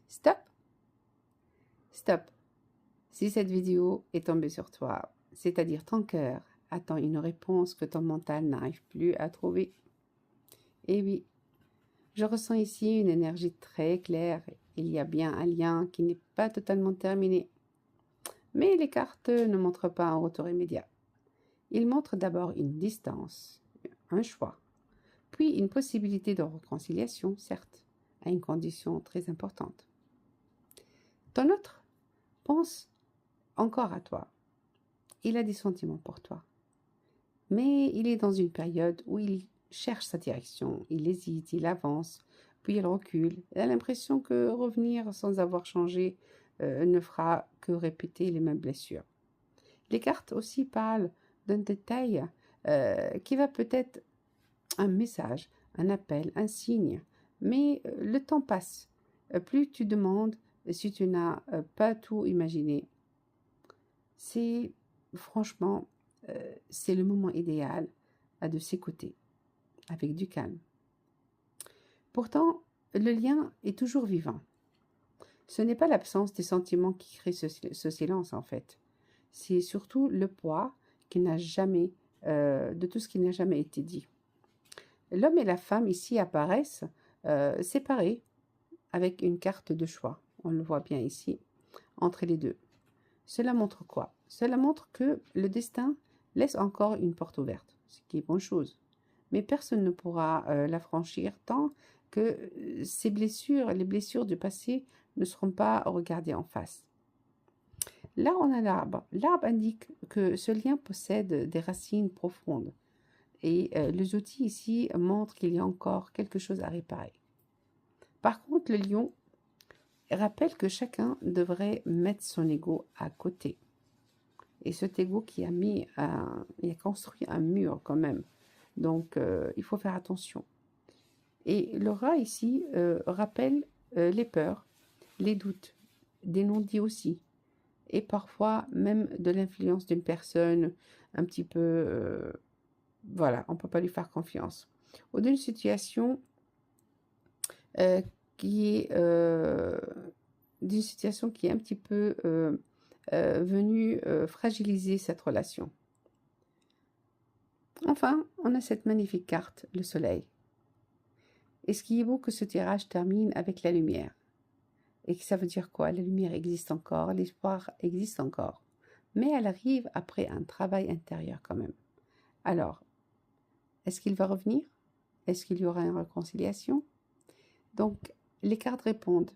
Stop, stop. Si cette vidéo est tombée sur toi, c'est-à-dire ton cœur attend une réponse que ton mental n'arrive plus à trouver. Et oui, je ressens ici une énergie très claire. Il y a bien un lien qui n'est pas totalement terminé. Mais les cartes ne montrent pas un retour immédiat. Ils montrent d'abord une distance, un choix, puis une possibilité de réconciliation, certes, à une condition très importante. Ton autre pense encore à toi. Il a des sentiments pour toi. Mais il est dans une période où il cherche sa direction, il hésite, il avance, puis il recule. Il a l'impression que revenir sans avoir changé ne fera que répéter les mêmes blessures. Les cartes aussi parlent d'un détail qui va peut-être un message, un appel, un signe. Mais le temps passe. Plus tu demandes, si tu n'as pas tout imaginé, c'est franchement, c'est le moment idéal à de s'écouter avec du calme. Pourtant, le lien est toujours vivant. Ce n'est pas l'absence des sentiments qui crée ce silence en fait. C'est surtout le poids qui n'a jamais, de tout ce qui n'a jamais été dit. L'homme et la femme ici apparaissent séparés avec une carte de choix. On le voit bien ici, entre les deux. Cela montre quoi? Cela montre que le destin laisse encore une porte ouverte, ce qui est bonne chose. Mais personne ne pourra la franchir tant que ces blessures, les blessures du passé ne seront pas regardées en face. Là, on a l'arbre. L'arbre indique que ce lien possède des racines profondes. Et les outils ici montrent qu'il y a encore quelque chose à réparer. Par contre, le lion rappelle que chacun devrait mettre son ego à côté. Et cet ego qui a il a construit un mur quand même. Donc, il faut faire attention. Et le rat ici rappelle les peurs, les doutes, des non-dits aussi. Et parfois même de l'influence d'une personne un petit peu... voilà, on ne peut pas lui faire confiance. Ou d'une situation euh, qui est... d'une situation qui est un petit peu venue fragiliser cette relation. Enfin, on a cette magnifique carte, le soleil. Et ce qui est beau que ce tirage termine avec la lumière. Et que ça veut dire quoi? La lumière existe encore, l'espoir existe encore. Mais elle arrive après un travail intérieur quand même. Alors, est-ce qu'il va revenir? Est-ce qu'il y aura une réconciliation? Donc, les cartes répondent.